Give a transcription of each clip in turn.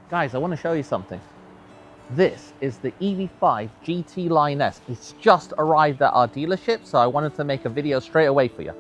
Guys, I want to show you something. This is the EV5 GT Line S. It's just arrived at our dealership, so I wanted to make a video straight away for you.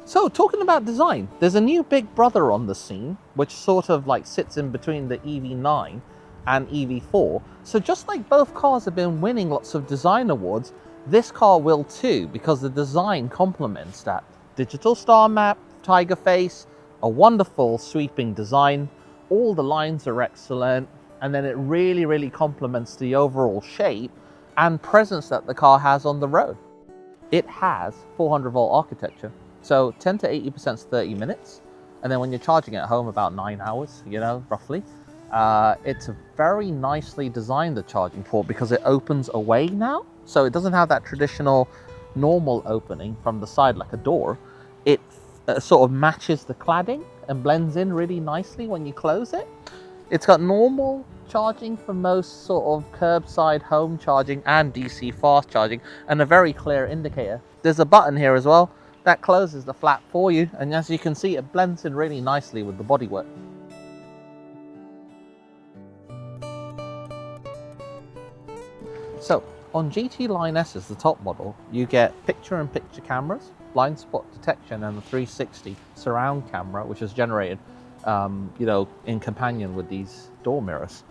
So, talking about design, there's a new big brother on the scene, which sort of like sits in between the EV9 and EV4. So just like both cars have been winning lots of design awards, this car will too, because the design complements that. Digital star map, tiger face, a wonderful sweeping design, all the lines are excellent, and then it really complements the overall shape and presence that the car has on the road. It has 400 volt architecture, so 10 to 80% is 30 minutes, and then when you're charging at home, about 9 hours, roughly. It's a very nicely designed, the charging port, because it opens away now, so it doesn't have that traditional normal opening from the side like a door. It sort of matches the cladding and blends in really nicely when you close it. It's got normal charging for most sort of curbside home charging and DC fast charging, and a very clear indicator. There's a button here as well that closes the flap for you, and as you can see, it blends in really nicely with the bodywork. So on GT Line S, as the top model, you get picture-in-picture cameras, blind spot detection, and a 360 surround camera, which is generated in companion with these door mirrors.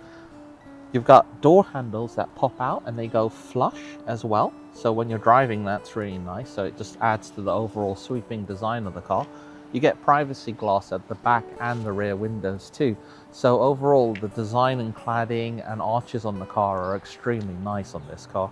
You've got door handles that pop out and they go flush as well, so when you're driving, that's really nice. So it just adds to the overall sweeping design of the car. You get privacy glass at the back and the rear windows too. So overall, the design and cladding and arches on the car are extremely nice on this car.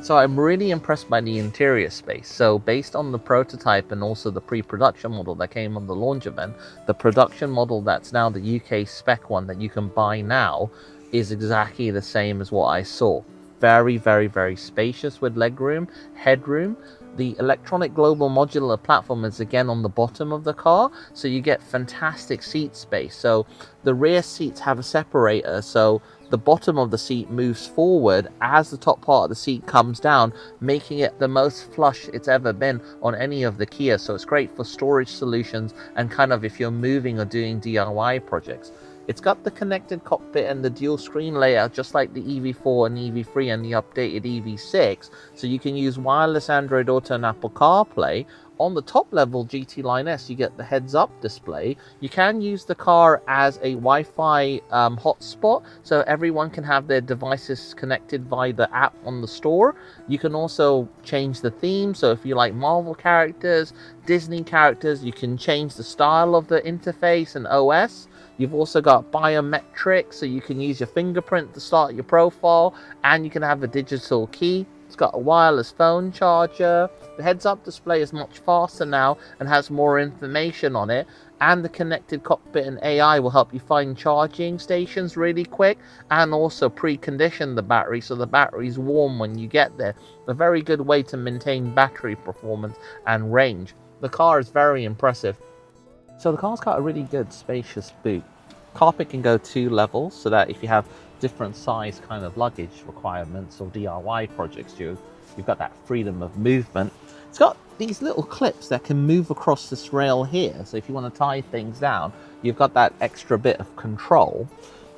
So I'm really impressed by the interior space. So based on the prototype and also the pre-production model that came on the launch event, the production model that's now the UK spec one that you can buy now is exactly the same as what I saw. Very spacious with legroom, headroom. The electronic global modular platform is again on the bottom of the car, so you get fantastic seat space. So the rear seats have a separator, so the bottom of the seat moves forward as the top part of the seat comes down, making it the most flush it's ever been on any of the Kia. So it's great for storage solutions and kind of if you're moving or doing DIY projects. It's got the connected cockpit and the dual screen layout just like the EV4 and EV3 and the updated EV6, so you can use wireless Android Auto and Apple CarPlay. On the top level GT Line S, you get the heads-up display. You can use the car as a Wi-Fi hotspot, so everyone can have their devices connected via the app on the store. You can also change the theme, so if you like Marvel characters, Disney characters, you can change the style of the interface and OS. You've also got biometrics, so you can use your fingerprint to start your profile, and you can have a digital key. It's got a wireless phone charger. The heads-up display is much faster now and has more information on it, and the connected cockpit and AI will help you find charging stations really quick and also precondition the battery so the battery's warm when you get there. A very good way to maintain battery performance and range. The car is very impressive. So the car's got a really good spacious boot. Carpet can go 2 levels, so that if you have different size kind of luggage requirements or DIY projects, you've got that freedom of movement. It's got these little clips that can move across this rail here, so if you want to tie things down, you've got that extra bit of control.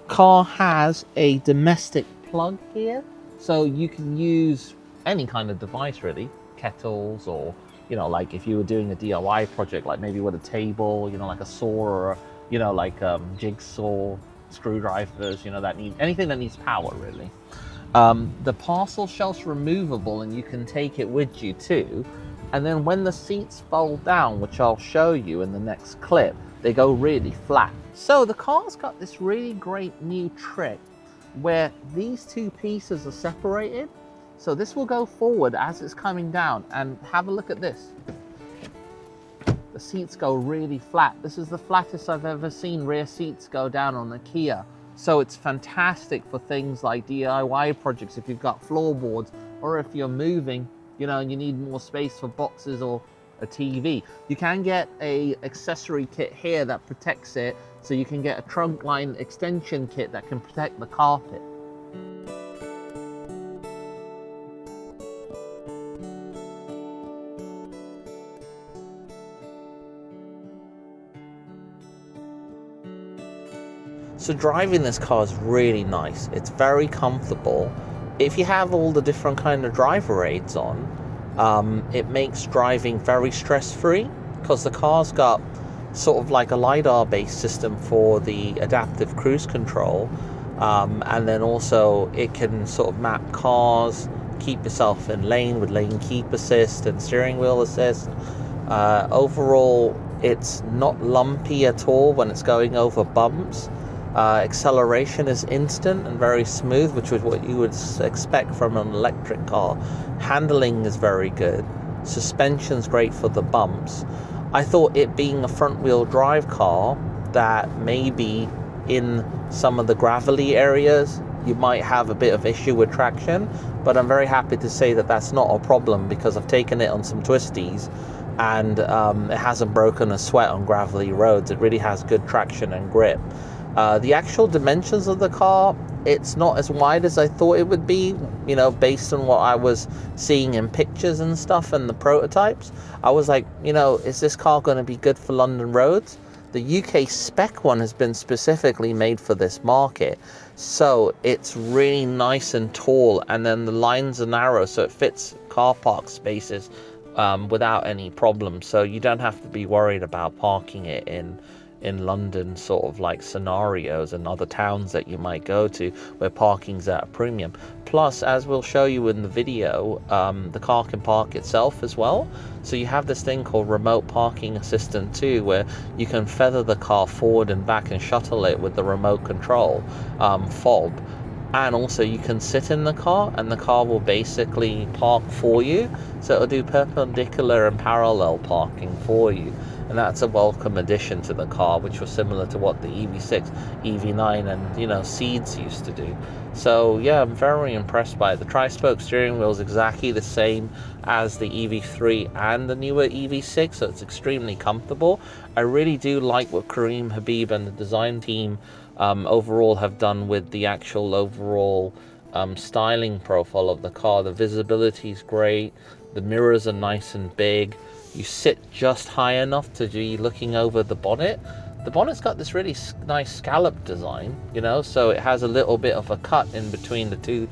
Car has a domestic plug here, so you can use any kind of device really, kettles, or like if you were doing a DIY project, like maybe with a table, like a saw, or jigsaw, screwdrivers, that need anything that needs power really. The parcel shelf's removable and you can take it with you too. And then when the seats fold down, which I'll show you in the next clip, they go really flat. So the car's got this really great new trick where these two pieces are separated. So this will go forward as it's coming down, and have a look at this. The seats go really flat. This is the flattest I've ever seen rear seats go down on a Kia. So it's fantastic for things like DIY projects if you've got floorboards, or if you're moving, and you need more space for boxes or a TV. You can get a accessory kit here that protects it, so you can get a trunk line extension kit that can protect the carpet. So driving this car is really nice. It's very comfortable. If you have all the different kind of driver aids on, it makes driving very stress-free, because the car's got sort of like a LiDAR based system for the adaptive cruise control, and then also it can sort of map cars, keep yourself in lane with lane keep assist and steering wheel assist. Overall, it's not lumpy at all when it's going over bumps. Acceleration is instant and very smooth, which is what you would expect from an electric car. Handling is very good. Suspension's great for the bumps. I thought, it being a front-wheel drive car, that maybe in some of the gravelly areas you might have a bit of issue with traction, but I'm very happy to say that that's not a problem, because I've taken it on some twisties and it hasn't broken a sweat on gravelly roads. It really has good traction and grip. The actual dimensions of the car, it's not as wide as I thought it would be, you know, based on what I was seeing in pictures and stuff and the prototypes. I was like, you know, is this car going to be good for London roads? The UK spec one has been specifically made for this market, so it's really nice and tall, and then the lines are narrow, so it fits car park spaces without any problem. So you don't have to be worried about parking it in London sort of like scenarios and other towns that you might go to where parking's at a premium. Plus, as we'll show you in the video, the car can park itself as well. So you have this thing called remote parking assistant too, where you can feather the car forward and back and shuttle it with the remote control fob. And also you can sit in the car and the car will basically park for you. So it'll do perpendicular and parallel parking for you. And that's a welcome addition to the car, which was similar to what the EV6, EV9 and, you know, Seeds used to do. So yeah, I'm very impressed by it. The tri-spoke steering wheel is exactly the same as the EV3 and the newer EV6, so it's extremely comfortable. I really do like what Kareem Habib and the design team overall have done with the actual overall styling profile of the car. The visibility is great. The mirrors are nice and big. You sit just high enough to be looking over the bonnet. The bonnet's got this really nice scallop design, you know, so it has a little bit of a cut in between the two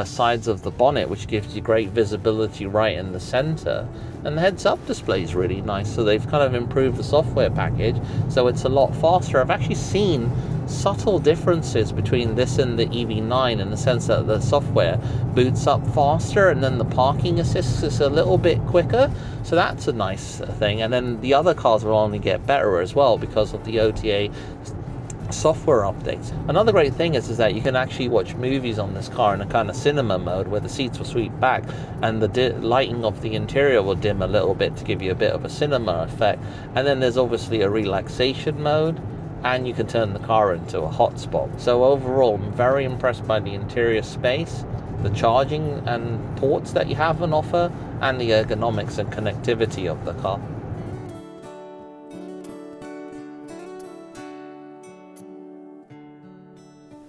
sides of the bonnet, which gives you great visibility right in the center. And the heads-up display is really nice, so they've kind of improved the software package, so it's a lot faster. I've actually seen subtle differences between this and the EV9 in the sense that the software boots up faster, and then the parking assist is a little bit quicker, so that's a nice thing. And then the other cars will only get better as well because of the OTA software updates. Another great thing is that you can actually watch movies on this car in a kind of cinema mode, where the seats will sweep back and the lighting of the interior will dim a little bit to give you a bit of a cinema effect. And then there's obviously a relaxation mode, and you can turn the car into a hotspot. So overall, I'm very impressed by the interior space, the charging and ports that you have on offer, and the ergonomics and connectivity of the car.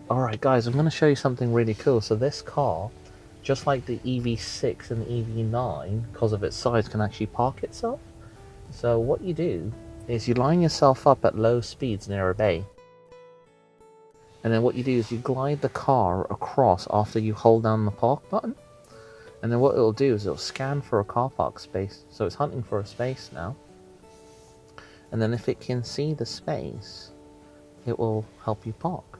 Alright guys, I'm going to show you something really cool. So this car, just like the EV6 and the EV9, because of its size, can actually park itself. So what you do is you line yourself up at low speeds near a bay, and then what you do is you glide the car across after you hold down the park button, and then what it'll do is it'll scan for a car park space. So it's hunting for a space now, and then if it can see the space, it will help you park.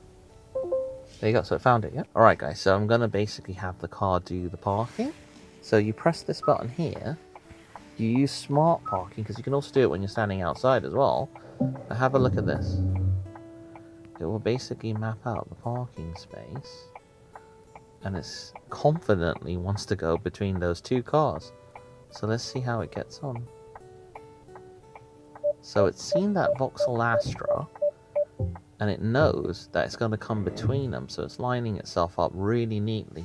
There you go, so it found it, yeah? Alright guys, so I'm going to basically have the car do the parking. So you press this button here, you use smart parking, because you can also do it when you're standing outside as well. Now have a look at this. It will basically map out the parking space, and it confidently wants to go between those two cars. So let's see how it gets on. So it's seen that Vauxhall Astra, and it knows that it's going to come between them, so it's lining itself up really neatly.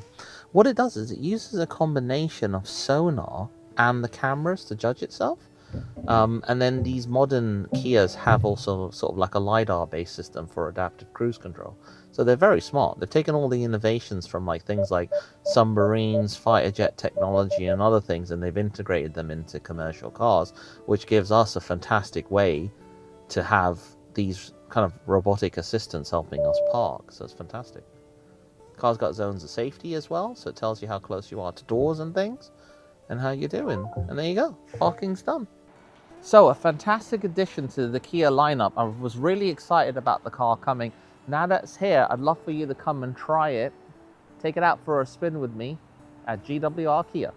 What it does is it uses a combination of sonar and the cameras to judge itself. And then these modern Kias have also sort of like a LiDAR based system for adaptive cruise control. So they're very smart. They've taken all the innovations from like things like submarines, fighter jet technology, and other things, and they've integrated them into commercial cars, which gives us a fantastic way to have these kind of robotic assistants helping us park. So it's fantastic. Car's got zones of safety as well, so it tells you how close you are to doors and things, and how you're doing. And there you go, parking's done. So a fantastic addition to the Kia lineup. I was really excited about the car coming. Now that it's here, I'd love for you to come and try it. Take it out for a spin with me at GWR Kia.